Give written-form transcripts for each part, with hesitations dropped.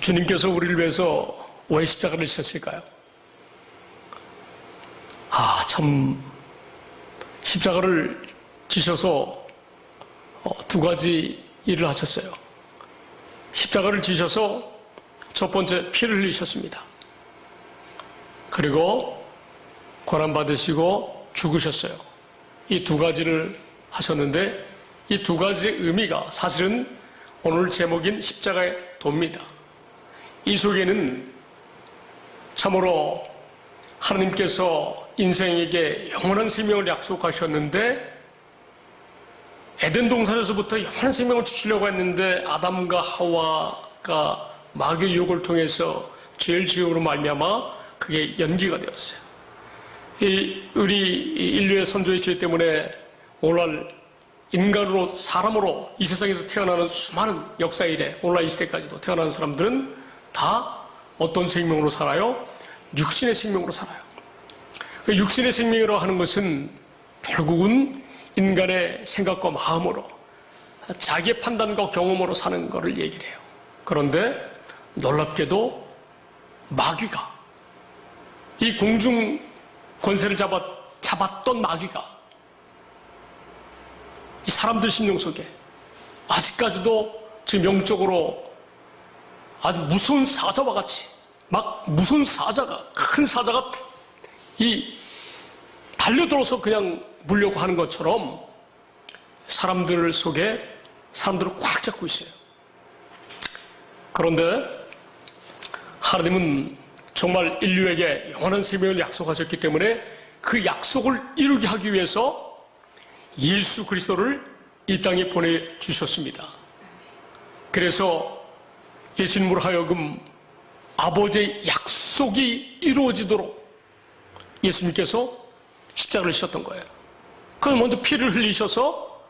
주님께서 우리를 위해서 왜 십자가를 지셨을까요? 참 십자가를 지셔서 두 가지 일을 하셨어요. 십자가를 지셔서 첫 번째 피를 흘리셨습니다. 그리고 고난받으시고 죽으셨어요. 이 두 가지를 하셨는데 이 두 가지의 의미가 사실은 오늘 제목인 십자가의 도입니다. 이 속에는 참으로 하나님께서 인생에게 영원한 생명을 약속하셨는데 에덴 동산에서부터 영원한 생명을 주시려고 했는데 아담과 하와가 마귀의 유혹을 통해서 죄를 지음으로 말미암아 그게 연기가 되었어요. 우리 인류의 선조의 죄 때문에 오늘날 인간으로 사람으로 이 세상에서 태어나는 수많은 역사 이래 오늘날 이 시대까지도 태어나는 사람들은 다 어떤 생명으로 살아요? 육신의 생명으로 살아요. 그 육신의 생명이라고 하는 것은 결국은 인간의 생각과 마음으로 자기의 판단과 경험으로 사는 것을 얘기를 해요. 그런데 놀랍게도 마귀가 이 공중 권세를 잡았던 마귀가 이 사람들 심령 속에 아직까지도 지금 영적으로 아주 무서운 사자와 같이 막 무서운 사자가 큰 사자가 이 달려들어서 그냥 물려고 하는 것처럼 사람들 속에 사람들을 꽉 잡고 있어요. 그런데 하나님은 정말 인류에게 영원한 생명을 약속하셨기 때문에 그 약속을 이루게 하기 위해서 예수 그리스도를 이 땅에 보내주셨습니다. 그래서 예수님으로 하여금 아버지의 약속이 이루어지도록 예수님께서 십자가를 지셨던 거예요. 그래서 먼저 피를 흘리셔서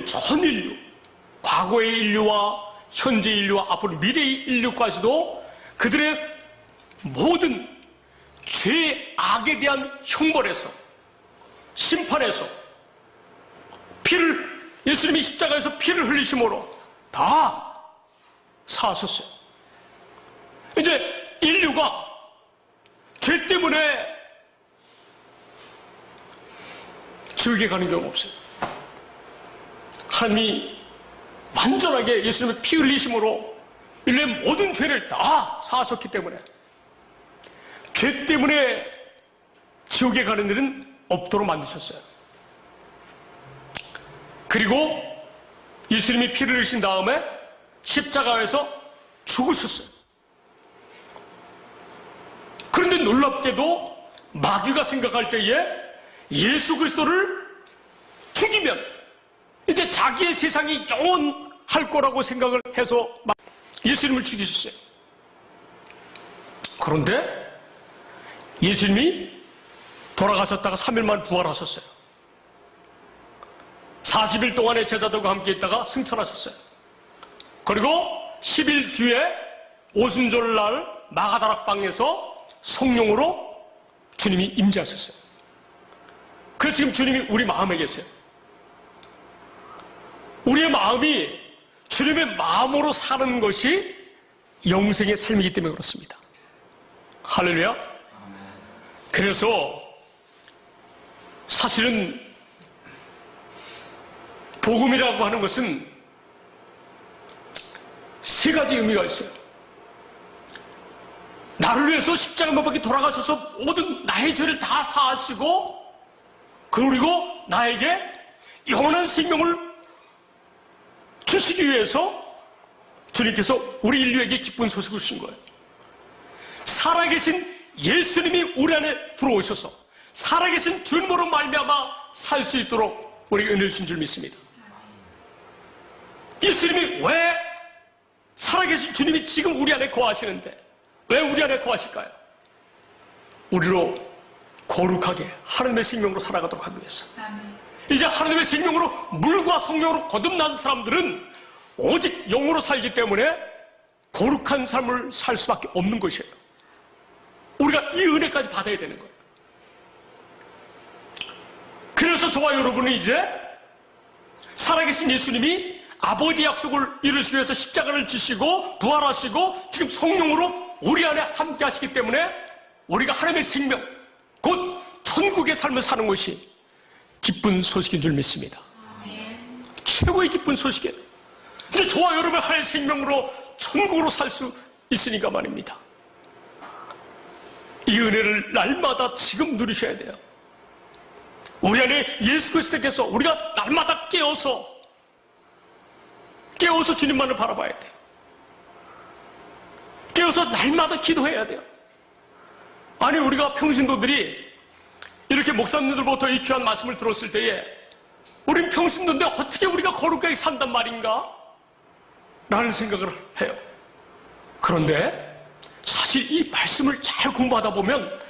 전 인류, 과거의 인류와 현재 인류와 앞으로 미래의 인류까지도 그들의 모든 죄, 악에 대한 형벌에서 심판에서 예수님이 십자가에서 피를 흘리심으로 다 사하셨어요. 이제 인류가 죄 때문에 지옥에 가는 경우가 없어요. 하나님이 완전하게 예수님의 피 흘리심으로 인류의 모든 죄를 다 사하셨기 때문에 죄 때문에 지옥에 가는 일은 없도록 만드셨어요. 그리고 예수님이 피를 흘리신 다음에 십자가에서 죽으셨어요. 그런데 놀랍게도 마귀가 생각할 때에 예수 그리스도를 죽이면 이제 자기의 세상이 영원할 거라고 생각을 해서 예수님을 죽이셨어요. 그런데 예수님이 돌아가셨다가 3일 만에 부활하셨어요. 40일 동안의 제자들과 함께 있다가 승천하셨어요. 그리고 10일 뒤에 오순절날 마가다락방에서 성령으로 주님이 임재하셨어요. 그래서 지금 주님이 우리 마음에 계세요. 우리의 마음이 주님의 마음으로 사는 것이 영생의 삶이기 때문에 그렇습니다. 할렐루야. 그래서 사실은 복음이라고 하는 것은 세 가지 의미가 있어요. 나를 위해서 십자가 못 박혀 돌아가셔서 모든 나의 죄를 다 사하시고 그리고 나에게 영원한 생명을 주시기 위해서 주님께서 우리 인류에게 기쁜 소식을 주신 거예요. 살아계신 예수님이 우리 안에 들어오셔서 살아계신 주님으로 말미암아 살 수 있도록 우리에게 은혜를 주신 줄 믿습니다. 예수님이 왜 살아계신 주님이 지금 우리 안에 거하시는데 왜 우리 안에 거하실까요? 우리로 거룩하게 하나님의 생명으로 살아가도록 하기 위해서. 이제 하나님의 생명으로 물과 성령으로 거듭난 사람들은 오직 영으로 살기 때문에 거룩한 삶을 살 수밖에 없는 것이에요. 우리가 이 은혜까지 받아야 되는 거예요. 그래서 저와 여러분은 이제 살아계신 예수님이 아버지 약속을 이루시기 위해서 십자가를 지시고 부활하시고 지금 성령으로 우리 안에 함께 하시기 때문에 우리가 하나님의 생명, 곧 천국의 삶을 사는 것이 기쁜 소식인 줄 믿습니다. 최고의 기쁜 소식이에요. 이제 저와 여러분의 하나님의 생명으로 천국으로 살 수 있으니까 말입니다. 이 은혜를 날마다 지금 누리셔야 돼요. 우리 안에 예수 그리스도께서 우리가 날마다 깨어서 주님만을 바라봐야 돼요. 깨어서 날마다 기도해야 돼요. 아니, 우리가 평신도들이 이렇게 목사님들부터 이 귀한 말씀을 들었을 때에 우린 평신도인데 어떻게 우리가 거룩하게 산단 말인가? 라는 생각을 해요. 그런데 사실 이 말씀을 잘 공부하다 보면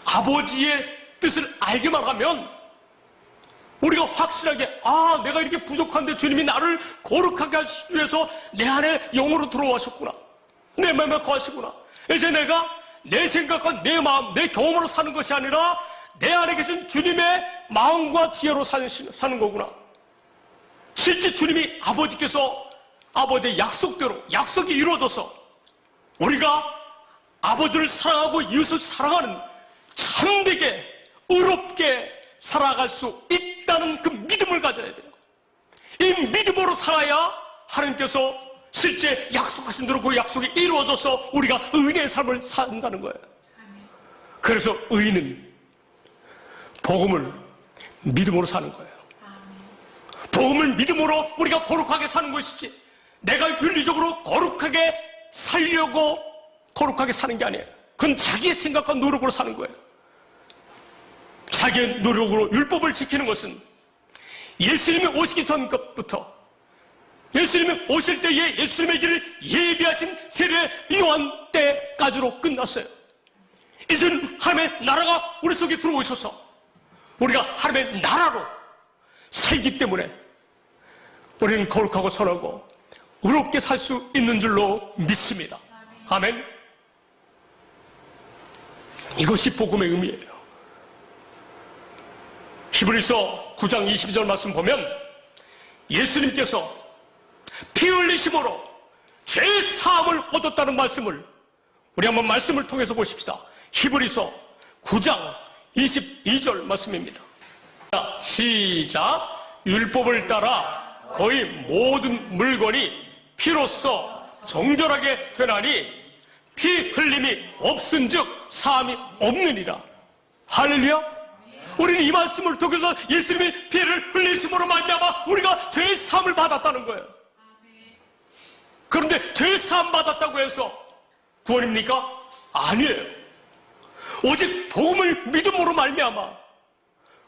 아버지의 뜻을 알기만 하면 우리가 확실하게 내가 이렇게 부족한데 주님이 나를 거룩하게 하시기 위해서 내 안에 영으로 들어와셨구나. 내 마음에 거하시구나. 이제 내가 내 생각과 내 마음, 내 경험으로 사는 것이 아니라 내 안에 계신 주님의 마음과 지혜로 사는 거구나. 실제 주님이 아버지께서 아버지의 약속대로 약속이 이루어져서 우리가 아버지를 사랑하고 이웃을 사랑하는 참되게 의롭게 살아갈 수 있다는 그 믿음을 가져야 돼요. 이 믿음으로 살아야 하나님께서 실제 약속하신 대로 그 약속이 이루어져서 우리가 의인의 삶을 산다는 거예요. 그래서 의인은 복음을 믿음으로 사는 거예요. 복음을 믿음으로 우리가 거룩하게 사는 것이지 내가 윤리적으로 거룩하게 살려고 거룩하게 사는 게 아니에요. 그건 자기의 생각과 노력으로 사는 거예요. 자기의 노력으로 율법을 지키는 것은 예수님이 오시기 전부터 예수님이 오실 때에 예수님의 길을 예비하신 세례 요한 때까지로 끝났어요. 이제는 하나님의 나라가 우리 속에 들어오셔서 우리가 하나님의 나라로 살기 때문에 우리는 거룩하고 선하고 의롭게 살 수 있는 줄로 믿습니다. 아멘. 이것이 복음의 의미예요. 히브리서 9장 22절 말씀 보면 예수님께서 피 흘리심으로 죄 사함을 얻었다는 말씀을 우리 한번 말씀을 통해서 보십시다. 히브리서 9장 22절 말씀입니다. 시작. 율법을 따라 거의 모든 물건이 피로써 정결하게 되나니 피 흘림이 없은즉 사함이 없느니라. 할렐루야. 우리는 이 말씀을 통해서 예수님이 피를 흘리심으로 말미암아 우리가 죄 사함을 받았다는 거예요. 그런데 죄 사함 받았다고 해서 구원입니까? 아니에요. 오직 복음을 믿음으로 말미암아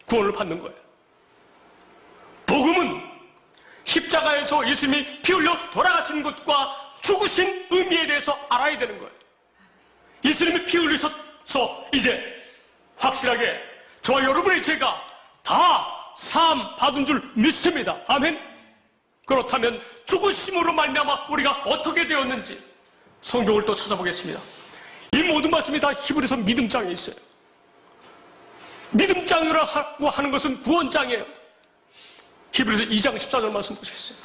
구원을 받는 거예요. 복음은 십자가에서 예수님이 피 흘려 돌아가신 것과 죽으신 의미에 대해서 알아야 되는 거예요. 예수님이 피 흘리셔서 이제 확실하게 저와 여러분의 죄가 다 사함 받은 줄 믿습니다. 아멘. 그렇다면 죽으심으로 말미암아 우리가 어떻게 되었는지 성경을 또 찾아보겠습니다. 이 모든 말씀이 다 히브리서 믿음장에 있어요. 믿음장이라고 하는 것은 구원장이에요. 히브리서 2장 14절 말씀 보시겠어요.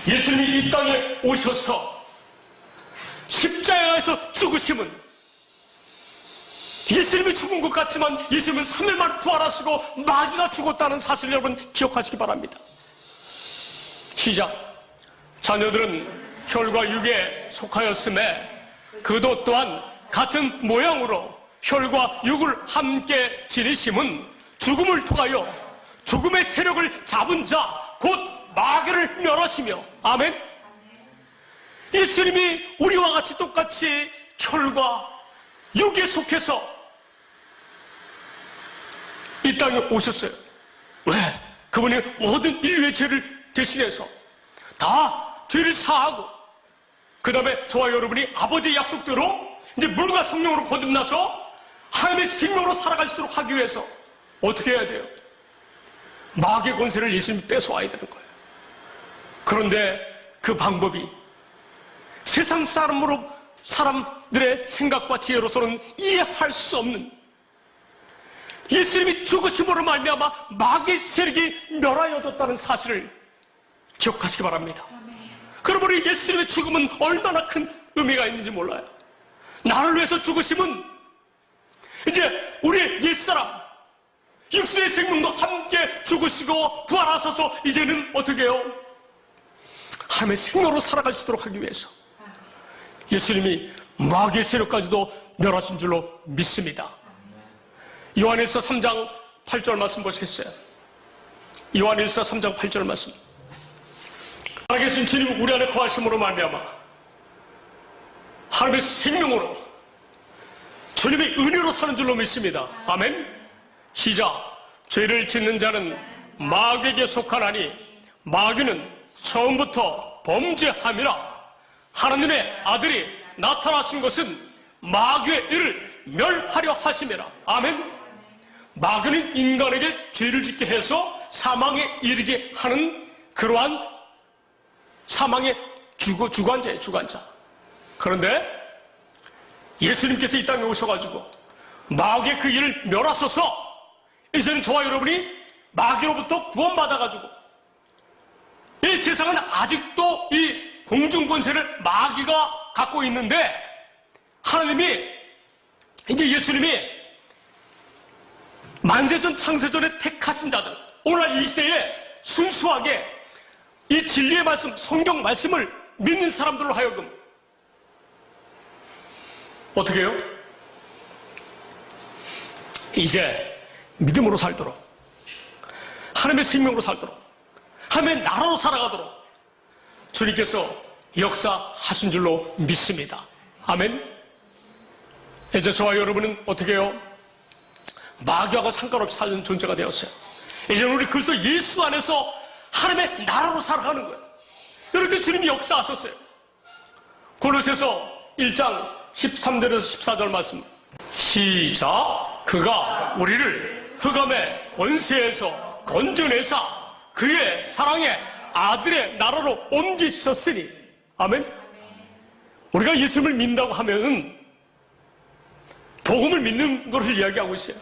예수님이 이 땅에 오셔서 십자가에서 죽으심은 예수님이 죽은 것 같지만 예수님은 3일 만에 부활하시고 마귀가 죽었다는 사실을 여러분 기억하시기 바랍니다. 시작. 자녀들은 혈과 육에 속하였음에 그도 또한 같은 모양으로 혈과 육을 함께 지니심은 죽음을 통하여 죽음의 세력을 잡은 자 곧 마귀를 멸하시며. 아멘. 예수님이 우리와 같이 똑같이 혈과 육에 속해서 이 땅에 오셨어요. 왜? 그분이 모든 인류의 죄를 대신해서 다 죄를 사하고 그 다음에 저와 여러분이 아버지의 약속대로 이제 물과 성령으로 거듭나서 하나님의 생명으로 살아갈 수 있도록 하기 위해서 어떻게 해야 돼요? 마귀의 권세를 예수님이 뺏어와야 되는 거예요. 그런데 그 방법이 세상 사람들의 생각과 지혜로서는 이해할 수 없는 예수님이 죽으심으로 말미암아 마귀의 세력이 멸하여졌다는 사실을 기억하시기 바랍니다. 그러므로 예수님의 죽음은 얼마나 큰 의미가 있는지 몰라요. 나를 위해서 죽으심은 이제 우리의 옛사람, 육신의 생명도 함께 죽으시고 부활하셔서 이제는 어떻게 해요? 하나님의 생명으로 살아갈 수 있도록 하기 위해서 예수님이 마귀의 세력까지도 멸하신 줄로 믿습니다. 요한일서 3장 8절 말씀 보시겠어요? 요한일서 3장 8절 말씀. 살아계신 주님 우리 안에 거하심으로 말미암아 하나님의 생명으로 주님의 은혜로 사는 줄로 믿습니다. 아멘. 시작. 죄를 짓는 자는 마귀에게 속하나니 마귀는 처음부터 범죄함이라. 하나님의 아들이 나타나신 것은 마귀의 일을 멸하려 하심이라. 아멘. 마귀는 인간에게 죄를 짓게 해서 사망에 이르게 하는 그러한 사망의 주관자예요, 주관자. 그런데 예수님께서 이 땅에 오셔가지고 마귀의 그 일을 멸하셔서 이제는 저와 여러분이 마귀로부터 구원받아가지고 이 세상은 아직도 이 공중권세를 마귀가 갖고 있는데 하나님이 이제 예수님이 만세전 창세전에 택하신 자들, 오늘 이 시대에 순수하게 이 진리의 말씀, 성경 말씀을 믿는 사람들로 하여금 어떻게 해요? 이제 믿음으로 살도록, 하나님의 생명으로 살도록, 하나님의 나라로 살아가도록 주님께서 역사하신 줄로 믿습니다. 아멘. 이제 저와 여러분은 어떻게 해요? 마귀하고 상관없이 사는 존재가 되었어요. 이제 우리 그리스도 예수 안에서 하나님의 나라로 살아가는 거예요. 이렇게 주님이 역사하셨어요. 골로새서 1장 13절에서 14절 말씀. 시작. 그가 우리를 흑암의 권세에서 건져내사 그의 사랑의 아들의 나라로 옮기셨으니. 아멘. 우리가 예수님을 믿는다고 하면은 복음을 믿는 것을 이야기하고 있어요.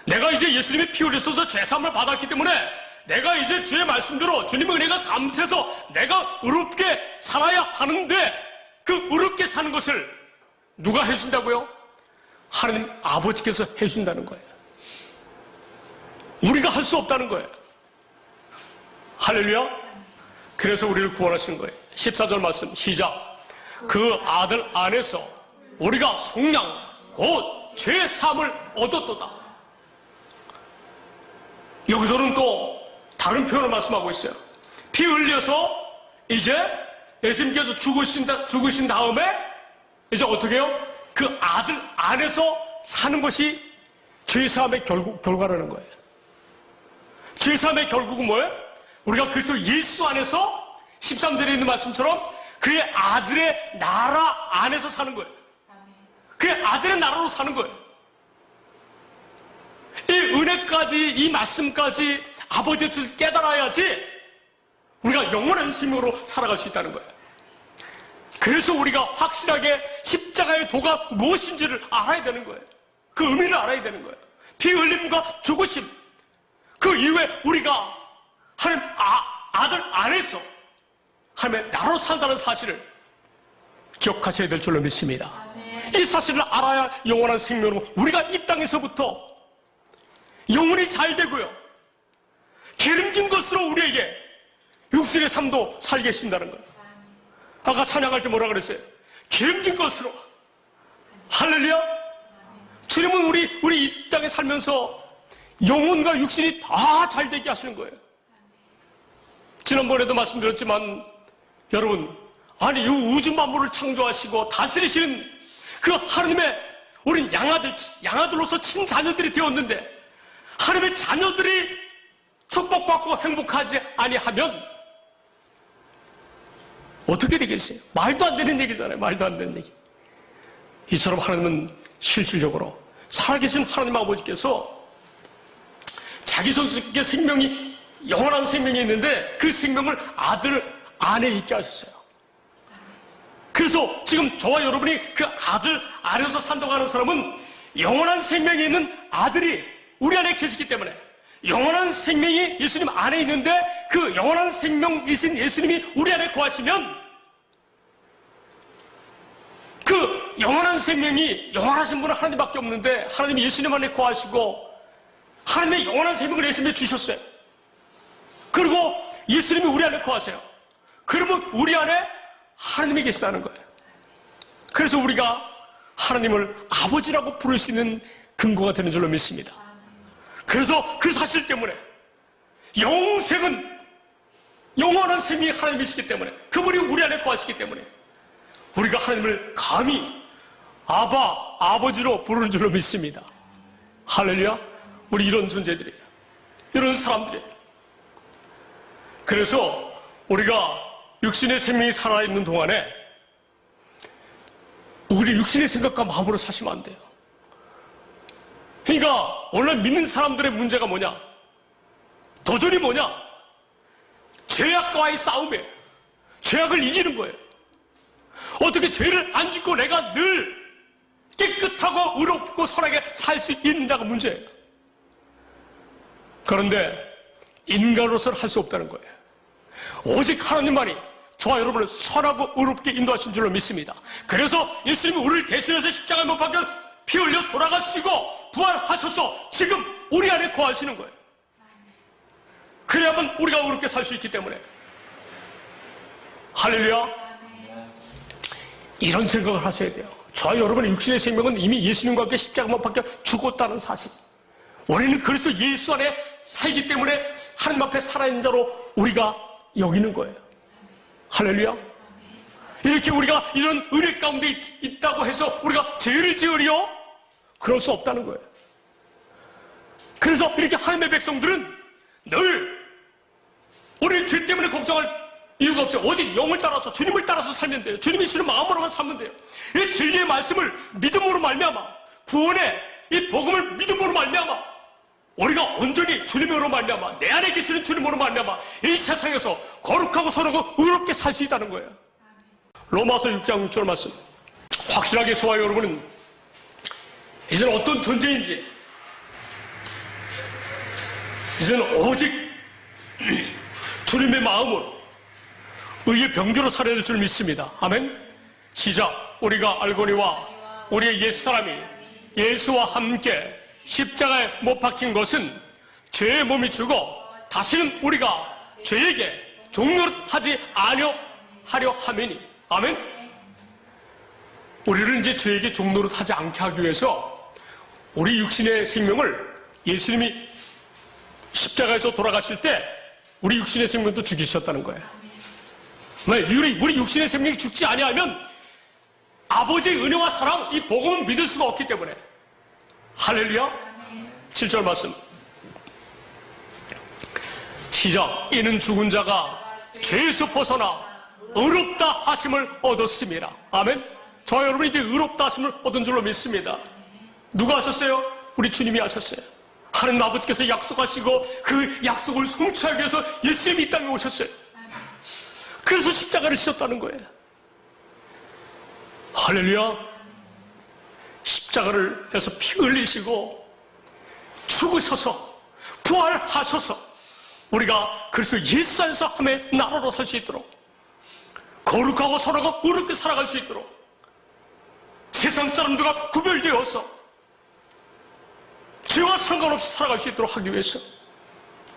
내가 이제 예수님의 피 흘려서 죄사함을 받았기 때문에 내가 이제 주의 말씀대로 주님의 은혜가 감사해서 내가 의롭게 살아야 하는데 그 의롭게 사는 것을 누가 해준다고요? 하나님 아버지께서 해준다는 거예요. 우리가 할 수 없다는 거예요. 할렐루야. 그래서 우리를 구원하시는 거예요. 14절 말씀 시작. 그 아들 안에서 우리가 속량 곧 죄 사함을 얻었도다. 여기서는 또 다른 표현을 말씀하고 있어요. 피 흘려서 이제 예수님께서 죽으신 다음에 이제 어떻게 해요? 그 아들 안에서 사는 것이 죄사함의 결과라는 거예요. 죄사함의 결국은 뭐예요? 우리가 그리스도 예수 안에서 13절에 있는 말씀처럼 그의 아들의 나라 안에서 사는 거예요. 그의 아들의 나라로 사는 거예요. 이 은혜까지, 이 말씀까지 아버지의 뜻을 깨달아야지 우리가 영원한 생명으로 살아갈 수 있다는 거예요. 그래서 우리가 확실하게 십자가의 도가 무엇인지를 알아야 되는 거예요. 그 의미를 알아야 되는 거예요. 피 흘림과 죽으심, 그 이후에 우리가 하나님 아들 안에서 하나님의 나로 산다는 사실을 기억하셔야 될 줄로 믿습니다. 이 사실을 알아야 영원한 생명으로 우리가 이 땅에서부터 영혼이 잘 되고요, 기름진 것으로 우리에게 육신의 삶도 살게 하신다는 거예요. 아까 찬양할 때 뭐라 그랬어요? 기름진 것으로. 할렐루야. 주님은 우리 이 땅에 살면서 영혼과 육신이 다 잘 되게 하시는 거예요. 지난번에도 말씀드렸지만 여러분, 아니 이 우주 만물을 창조하시고 다스리시는 그 하나님의 우린 양아들로서 친자녀들이 되었는데 하나님의 자녀들이 축복받고 행복하지 아니하면 어떻게 되겠어요? 말도 안 되는 얘기잖아요. 말도 안 되는 얘기. 이처럼 하나님은 실질적으로 살아계신 하나님 아버지께서 자기 손수께 생명이, 영원한 생명이 있는데 그 생명을 아들 안에 있게 하셨어요. 그래서 지금 저와 여러분이 그 아들 안에서 산다고 하는 사람은 영원한 생명이 있는 아들이 우리 안에 계시기 때문에 영원한 생명이 예수님 안에 있는데 그 영원한 생명이신 예수님이 우리 안에 거하시면 그 영원한 생명이 영원하신 분은 하나님밖에 없는데 하나님이 예수님 안에 거하시고 하나님의 영원한 생명을 예수님에 주셨어요. 그리고 예수님이 우리 안에 거하세요. 그러면 우리 안에 하나님이 계시다는 거예요. 그래서 우리가 하나님을 아버지라고 부를 수 있는 근거가 되는 줄로 믿습니다. 그래서 그 사실 때문에 영생은 영원한 생명이 하나님이시기 때문에 그분이 우리 안에 거하시기 때문에 우리가 하나님을 감히 아버지로 부르는 줄로 믿습니다. 할렐루야. 우리 이런 존재들이에요. 이런 사람들이에요. 그래서 우리가 육신의 생명이 살아있는 동안에 우리 육신의 생각과 마음으로 사시면 안 돼요. 그러니까 오늘 믿는 사람들의 문제가 뭐냐? 도전이 뭐냐? 죄악과의 싸움이에요. 죄악을 이기는 거예요. 어떻게 죄를 안 짓고 내가 늘 깨끗하고 의롭고 선하게 살 수 있느냐가 문제예요. 그런데 인간으로서는 할 수 없다는 거예요. 오직 하나님만이 저와 여러분을 선하고 의롭게 인도하신 줄로 믿습니다. 그래서 예수님이 우리를 대신해서 십자가에 못 박혀 피 흘려 돌아가시고 부활하셔서 지금 우리 안에 거하시는 거예요. 그래야만 우리가 의롭게 살 수 있기 때문에. 할렐루야. 이런 생각을 하셔야 돼요. 저와 여러분의 육신의 생명은 이미 예수님과 함께 십자가 못 박혀 죽었다는 사실. 우리는 그리스도 예수 안에 살기 때문에 하나님 앞에 살아있는 자로 우리가 여기는 거예요. 할렐루야. 이렇게 우리가 이런 은혜 가운데 있다고 해서 우리가 죄를 지으리요? 그럴 수 없다는 거예요. 그래서 이렇게 하나님의 백성들은 늘 우리 죄 때문에 걱정할 이유가 없어요. 오직 영을 따라서 주님을 따라서 살면 돼요. 주님이 주는 마음으로만 살면 돼요. 이 진리의 말씀을 믿음으로 말미암아 구원의 이 복음을 믿음으로 말미암아 우리가 온전히 주님으로 말미암아 내 안에 계시는 주님으로 말미암아 이 세상에서 거룩하고 선하고 의롭게 살 수 있다는 거예요. 로마서 6장 6절 말씀. 확실하게 저와 여러분은 이제는 어떤 존재인지 이제는 오직 주님의 마음으로 의의 병조로 살아야 될 줄 믿습니다. 아멘. 시작. 우리가 알거니와 우리의 옛사람이 예수와 함께 십자가에 못 박힌 것은 죄의 몸이 죽어 다시는 우리가 죄에게 종노릇하지 아니하려 함이니. 아멘. 우리를 이제 죄에게 종노릇하지 않게 하기 위해서 우리 육신의 생명을 예수님이 십자가에서 돌아가실 때 우리 육신의 생명도 죽이셨다는 거예요. 우리 육신의 생명이 죽지 아니하면 아버지의 은혜와 사랑, 이 복음을 믿을 수가 없기 때문에. 할렐루야. 7절 말씀. 시작. 이는 죽은 자가 죄에서 벗어나 의롭다 하심을 얻었습니다. 아멘. 저와 여러분이 이제 의롭다 하심을 얻은 줄로 믿습니다. 누가 하셨어요? 우리 주님이 하셨어요. 하나님 아버지께서 약속하시고 그 약속을 성취하기 위해서 예수님이 이 땅에 오셨어요. 그래서 십자가를 지셨다는 거예요. 할렐루야. 십자가를 해서 피 흘리시고 죽으셔서 부활하셔서 우리가 그래서 예수 안에서 함의 나라로 살 수 있도록 거룩하고 선하고 의롭게 살아갈 수 있도록 세상 사람들과 구별되어서 죄와 상관없이 살아갈 수 있도록 하기 위해서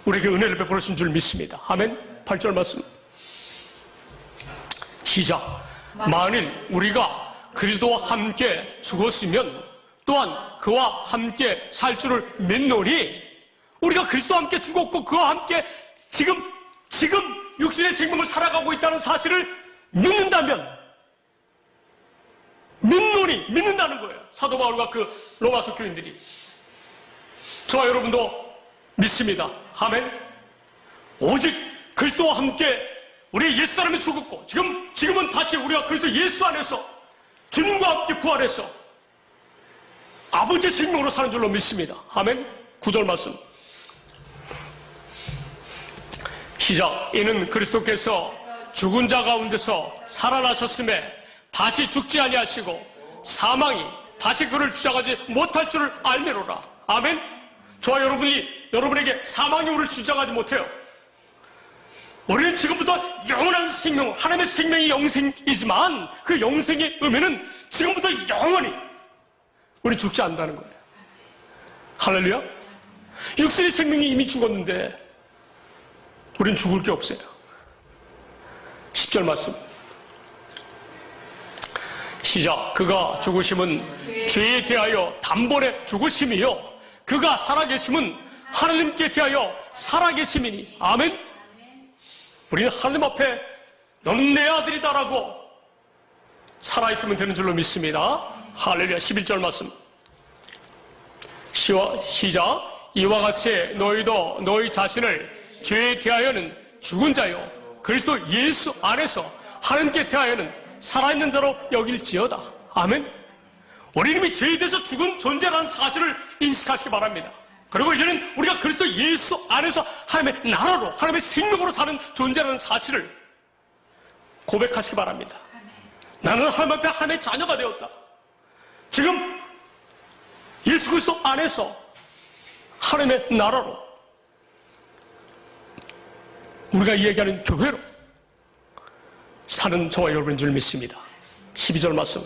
우리에게 은혜를 베풀어 주신 줄 믿습니다. 아멘. 8절 말씀. 시작. 만일 우리가 그리스도와 함께 죽었으면 또한 그와 함께 살 줄을 믿노니 우리가 그리스도와 함께 죽었고 그와 함께 지금 육신의 생명을 살아가고 있다는 사실을 믿는다면 믿는다는 거예요. 사도 바울과 그 로마서 교인들이. 저와 여러분도 믿습니다. 아멘. 오직 그리스도와 함께 우리 옛사람이 죽었고 지금은 다시 우리가 그리스도 예수 안에서 주님과 함께 부활해서 아버지의 생명으로 사는 줄로 믿습니다. 아멘. 9절 말씀. 시작. 이는 그리스도께서 죽은 자 가운데서 살아나셨음에 다시 죽지 아니하시고 사망이 다시 그를 주장하지 못할 줄을 알미로라. 아멘. 저와 여러분이 여러분에게 사망의 우를 주장하지 못해요. 우리는 지금부터 영원한 생명, 하나님의 생명이 영생이지만 그 영생의 의미는 지금부터 영원히 우리 죽지 않는다는 거예요. 할렐루야. 육신의 생명이 이미 죽었는데 우린 죽을 게 없어요. 10절 말씀 시작. 그가 죽으심은 죄에 대하여 단번에 죽으심이요 그가 살아계심은 하나님께 대하여 살아계심이니. 아멘. 우리는 하나님 앞에 너는 내 아들이다라고 살아있으면 되는 줄로 믿습니다. 할렐루야. 11절 말씀 시작. 이와 같이 너희도 너희 자신을 죄에 대하여는 죽은 자요 그리스도 예수 안에서 하나님께 대하여는 살아있는 자로 여길지어다. 아멘. 우리는 이미 죄에 대해서 죽은 존재라는 사실을 인식하시기 바랍니다. 그리고 이제는 우리가 그리스도 예수 안에서 하나님의 나라로 하나님의 생명으로 사는 존재라는 사실을 고백하시기 바랍니다. 나는 하나님 앞에 하나님의 자녀가 되었다. 지금 예수 그리스도 안에서 하나님의 나라로 우리가 이야기하는 교회로 사는 저와 여러분인 줄 믿습니다. 12절 말씀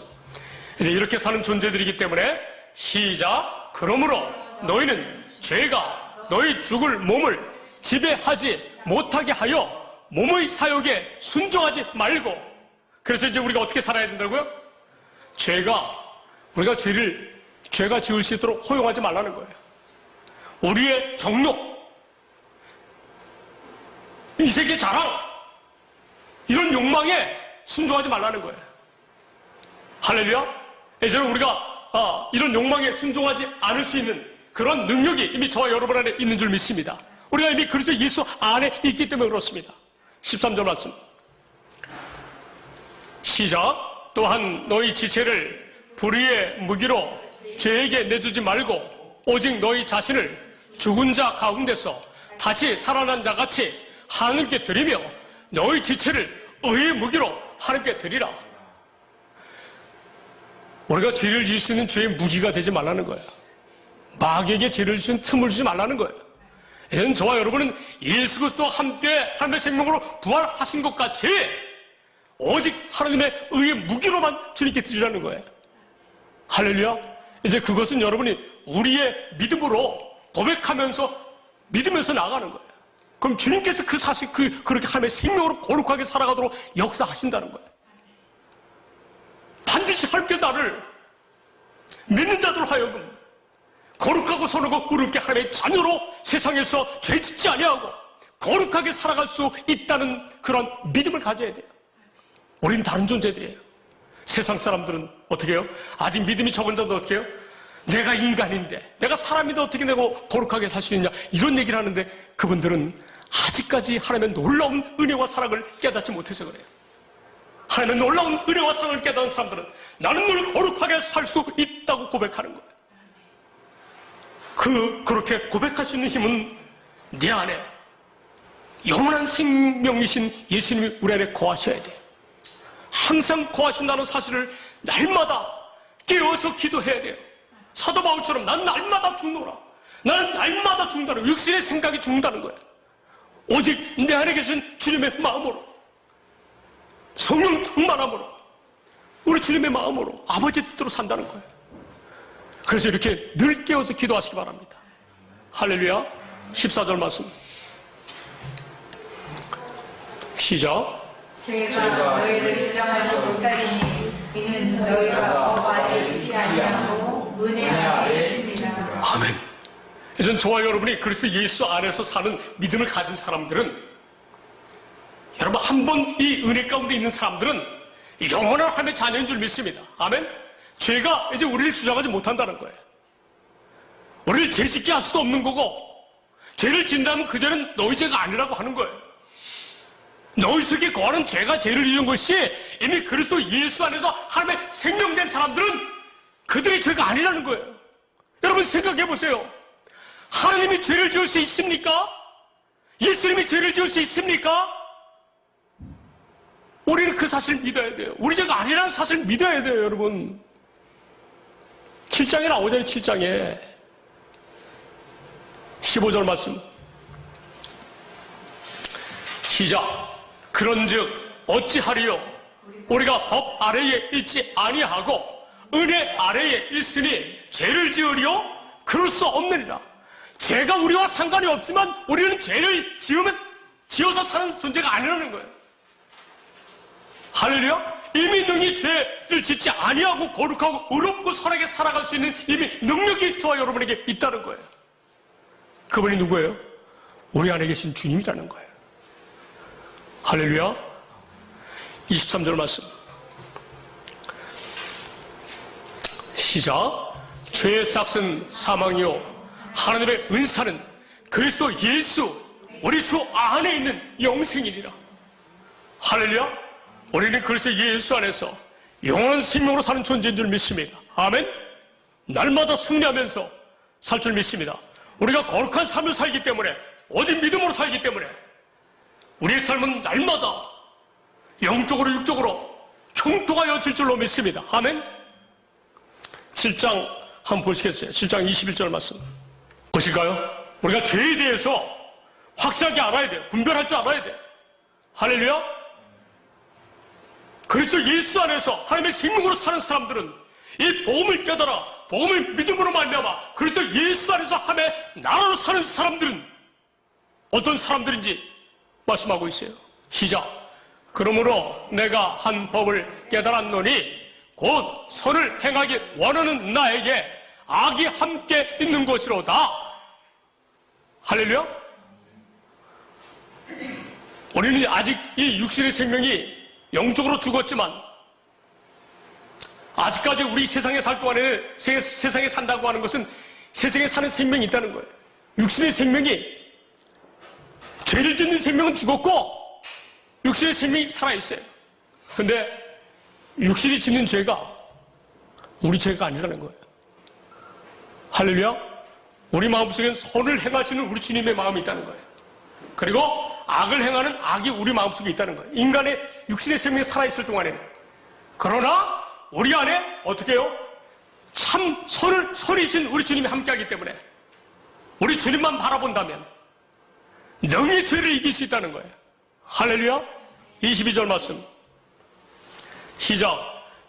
이제 이렇게 사는 존재들이기 때문에 시작. 그러므로 너희는 죄가 너희 죽을 몸을 지배하지 못하게 하여 몸의 사욕에 순종하지 말고. 그래서 이제 우리가 어떻게 살아야 된다고요? 우리가 죄가 지을 수 있도록 허용하지 말라는 거예요. 우리의 정욕, 이 세계 자랑, 이런 욕망에 순종하지 말라는 거예요. 할렐루야. 이제는 우리가 이런 욕망에 순종하지 않을 수 있는 그런 능력이 이미 저와 여러분 안에 있는 줄 믿습니다. 우리가 이미 그리스도 예수 안에 있기 때문에 그렇습니다. 13절 말씀 시작. 또한 너희 지체를 불의의 무기로 죄에게 내주지 말고 오직 너희 자신을 죽은 자 가운데서 다시 살아난 자 같이 하나님께 드리며 너희 지체를 의의 무기로 하나님께 드리라. 우리가 죄를 지을 수 있는 죄의 무기가 되지 말라는 거예요. 마귀에게 죄를 지은 틈을 주지 말라는 거예요. 이제는 저와 여러분은 예수 그리스도와 함께 하나님의 생명으로 부활하신 것 같이 오직 하나님의 의의 무기로만 주님께 드리라는 거예요. 할렐루야. 이제 그것은 여러분이 우리의 믿음으로 고백하면서 믿으면서 나가는 거예요. 그럼 주님께서 그 사실 그렇게 하나님의 생명으로 거룩하게 살아가도록 역사하신다는 거예요. 반드시 하나님께 나를 믿는 자들 하여금 거룩하고 선하고 의롭게 하나님의 자녀로 세상에서 죄짓지 아니하고 거룩하게 살아갈 수 있다는 그런 믿음을 가져야 돼요. 우리는 다른 존재들이에요. 세상 사람들은 어떻게 해요? 아직 믿음이 적은 자도 어떻게 해요? 내가 인간인데 내가 사람인데 어떻게 내가 거룩하게 살 수 있냐 이런 얘기를 하는데 그분들은 아직까지 하나님의 놀라운 은혜와 사랑을 깨닫지 못해서 그래요. 하나님의 놀라운 은혜와 사랑을 깨닫는 사람들은 나는 늘 거룩하게 살 수 있다고 고백하는 거예요. 그렇게 고백할 수 있는 힘은 내 안에 영원한 생명이신 예수님이 우리 안에 거하셔야 돼요. 항상 거하신다는 사실을 날마다 깨워서 기도해야 돼요. 사도 바울처럼 난 날마다 죽노라. 나는 날마다 죽는다는 육신의 생각이 죽는다는 거예요. 오직 내 안에 계신 주님의 마음으로 성령 충만함으로 우리 주님의 마음으로 아버지의 뜻대로 산다는 거예요. 그래서 이렇게 늘 깨워서 기도하시기 바랍니다. 할렐루야. 14절 말씀 시작. 제가 너희를 주장하지 못하리니 이는 너희가 법 안에 있지 아니하고 은혜 안에 있습니다. 아멘. 이전 저와 여러분이 그리스도 예수 안에서 사는 믿음을 가진 사람들은 여러분 한 번 이 은혜 가운데 있는 사람들은 영원한 하나님의 자녀인 줄 믿습니다. 아멘. 죄가 이제 우리를 주장하지 못한다는 거예요. 우리를 죄짓게 할 수도 없는 거고 죄를 짓는다면 그 죄는 너희 죄가 아니라고 하는 거예요. 너희 속에 거하는 죄가 죄를 지은 것이 이미 그리스도 예수 안에서 하나님의 생명된 사람들은 그들의 죄가 아니라는 거예요. 여러분 생각해 보세요. 하나님이 죄를 지을 수 있습니까? 예수님이 죄를 지을 수 있습니까? 우리는 그 사실을 믿어야 돼요. 우리 죄가 아니라는 사실을 믿어야 돼요, 여러분. 7장에 나오잖아요, 7장에. 15절 말씀. 시작. 그런즉 어찌하리요? 우리가 법 아래에 있지 아니하고 은혜 아래에 있으니 죄를 지으리요? 그럴 수 없느니라. 죄가 우리와 상관이 없지만 우리는 죄를 지어서 사는 존재가 아니라는 거예요. 할렐루야. 이미 능히 죄를 짓지 아니하고 거룩하고 의롭고 선하게 살아갈 수 있는 이미 능력이 저와 여러분에게 있다는 거예요. 그분이 누구예요? 우리 안에 계신 주님이라는 거예요. 할렐루야. 23절 말씀. 시작. 죄의 삭은 사망이요 하나님의 은사는 그리스도 예수 우리 주 안에 있는 영생이니라. 할렐루야. 우리는 그리스도 예수 안에서 영원한 생명으로 사는 존재인 줄 믿습니다. 아멘. 날마다 승리하면서 살 줄 믿습니다. 우리가 거룩한 삶을 살기 때문에, 오직 믿음으로 살기 때문에 우리의 삶은 날마다 영적으로 육적으로 형통하여질 줄로 믿습니다. 아멘. 7장 한번 보시겠어요? 7장 21절 말씀 보실까요? 우리가 죄에 대해서 확실하게 알아야 돼요. 분별할 줄 알아야 돼요. 할렐루야. 그리스도 예수 안에서 하나님의 생명으로 사는 사람들은 이 복음을 깨달아 복음을 믿음으로 말미암아 그리스도 예수 안에서 하나님의 나라로 사는 사람들은 어떤 사람들인지 말씀하고 있어요. 시작. 그러므로 내가 한 법을 깨달았노니 곧 선을 행하기 원하는 나에게 악이 함께 있는 것이로다. 할렐루야. 우리는 아직 이 육신의 생명이 영적으로 죽었지만 아직까지 우리 세상에 살 동안에는 세상에 산다고 하는 것은 세상에 사는 생명이 있다는 거예요. 육신의 생명이, 죄를 짓는 생명은 죽었고 육신의 생명이 살아있어요. 근데 육신이 짓는 죄가 우리 죄가 아니라는 거예요. 할렐루야. 우리 마음속엔 선을 행하시는 우리 주님의 마음이 있다는 거예요. 그리고 악을 행하는 악이 우리 마음속에 있다는 거예요. 인간의 육신의 생명이 살아있을 동안에는. 그러나 우리 안에 어떻게 해요? 참 선이신 우리 주님이 함께하기 때문에 우리 주님만 바라본다면 능히 죄를 이길 수 있다는 거예요. 할렐루야. 22절 말씀 시작.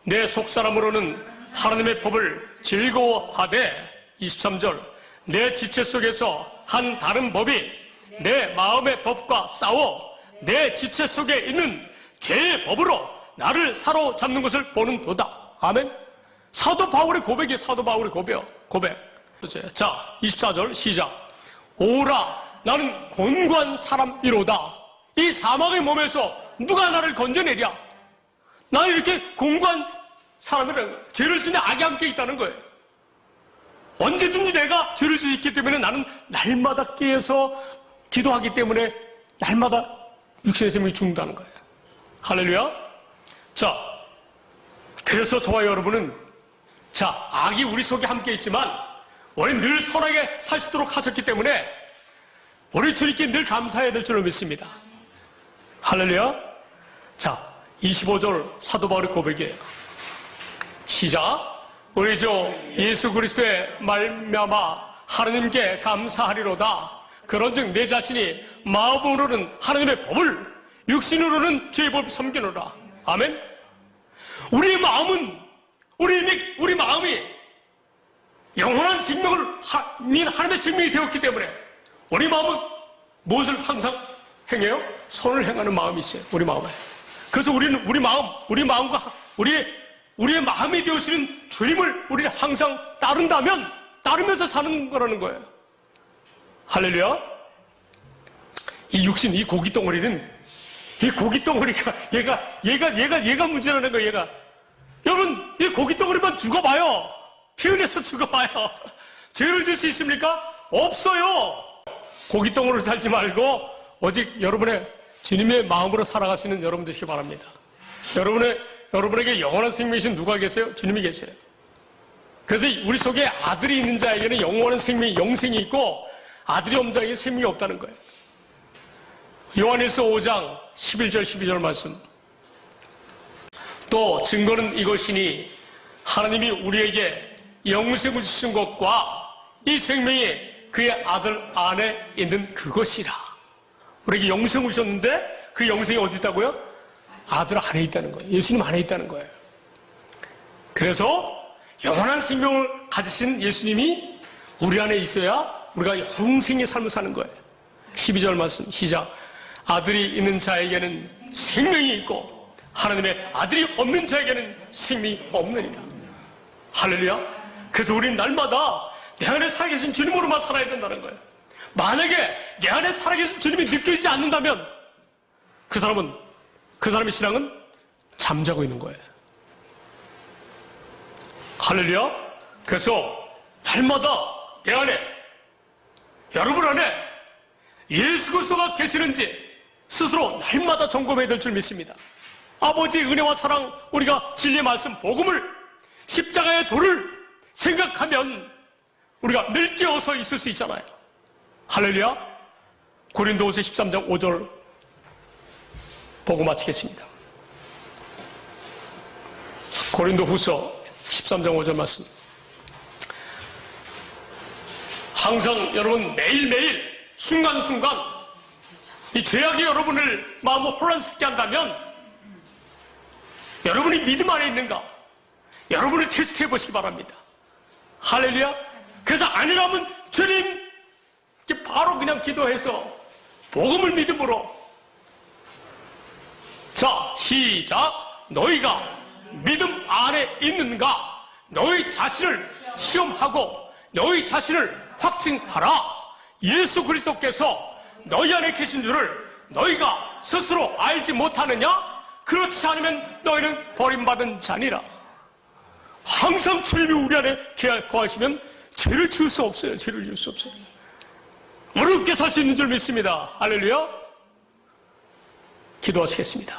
내 속사람으로는 하나님의 법을 즐거워하되 23절 내 지체 속에서 한 다른 법이 내 마음의 법과 싸워 내 지체 속에 있는 죄의 법으로 나를 사로잡는 것을 보는 도다. 아멘. 사도 바울의 고백이 사도 바울의 고백. 자, 24절 시작. 오라 나는 곤고한 사람이로다. 이 사망의 몸에서 누가 나를 건져내랴. 나는 이렇게 곤고한 사람이라는 거예요. 죄를 짓는 악이 함께 있다는 거예요. 언제든지 내가 죄를 짓기 있기 때문에 나는 날마다 깨어서 기도하기 때문에 날마다 육신의 생명이 죽는다는 거예요. 할렐루야. 자, 그래서 저와 여러분은 자, 악이 우리 속에 함께 있지만 우리는 늘 선하게 살 수 있도록 하셨기 때문에 우리 주님께 늘 감사해야 될 줄로 믿습니다. 할렐루야. 자, 25절 사도 바울의 고백이에요. 시작. 우리 주 예수 그리스도의 말미암아 하나님께 감사하리로다. 그런즉 내 자신이 마음으로는 하나님의 법을 육신으로는 죄의 법을 섬기노라. 아멘. 우리의 마음은 우리 마음이 영원한 생명을 하나님의 생명이 되었기 때문에 우리 마음은 무엇을 항상 행해요? 선을 행하는 마음이 있어요. 우리 마음에. 그래서 우리는 우리 마음과 우리의 마음이 되어지는 주님을 우리는 항상 따르면서 사는 거라는 거예요. 할렐루야. 이 육신, 이 고기 덩어리는, 이 고기 덩어리가, 얘가 문제라는 거예요, 얘가. 여러분, 이 고기 덩어리만 죽어봐요. 피 흘려서 죽어봐요. 죄를 질 수 있습니까? 없어요. 고기 덩어리로 살지 말고, 오직 여러분의 주님의 마음으로 살아가시는 여러분 되시기 바랍니다. 여러분에게 영원한 생명이신 누가 계세요? 주님이 계세요. 그래서 우리 속에 아들이 있는 자에게는 영원한 생명이, 영생이 있고, 아들이 없는 자에게 생명이 없다는 거예요. 요한일서 5장 11절 12절 말씀. 또 증거는 이것이니 하나님이 우리에게 영생을 주신 것과 이 생명이 그의 아들 안에 있는 그것이라. 우리에게 영생을 주셨는데 그 영생이 어디 있다고요? 아들 안에 있다는 거예요. 예수님 안에 있다는 거예요. 그래서 영원한 생명을 가지신 예수님이 우리 안에 있어야 우리가 영생의 삶을 사는 거예요. 12절 말씀 시작. 아들이 있는 자에게는 생명이 있고 하나님의 아들이 없는 자에게는 생명이 없느니라. 할렐루야. 그래서 우리는 날마다 내 안에 살아계신 주님으로만 살아야 된다는 거예요. 만약에 내 안에 살아계신 주님이 느껴지지 않는다면 그 사람의 신앙은 잠자고 있는 거예요. 할렐루야. 그래서 날마다 내 안에, 여러분 안에 예수 그리스도가 계시는지 스스로 날마다 점검해야 될 줄 믿습니다. 아버지의 은혜와 사랑, 우리가 진리의 말씀, 복음을, 십자가의 도를 생각하면 우리가 늘 깨어서 있을 수 있잖아요. 할렐루야. 고린도후서 13장 5절 보고 마치겠습니다. 고린도후서 13장 5절 말씀. 항상 여러분 매일매일 순간순간 이 죄악이 여러분을 마음을 혼란스럽게 한다면 여러분이 믿음 안에 있는가? 여러분을 테스트해 보시기 바랍니다. 할렐루야. 그래서 아니라면 주님 바로 그냥 기도해서 복음을 믿음으로 자 시작. 너희가 믿음 안에 있는가? 너희 자신을 시험하고 너희 자신을 확증하라. 예수 그리스도께서 너희 안에 계신 줄을 너희가 스스로 알지 못하느냐? 그렇지 않으면 너희는 버림받은 자니라. 항상 주님이 우리 안에 거하시면 죄를 지을 수 없어요. 죄를 지을 수 없어요. 어렵게 살 수 있는 줄 믿습니다. 할렐루야. 기도하시겠습니다.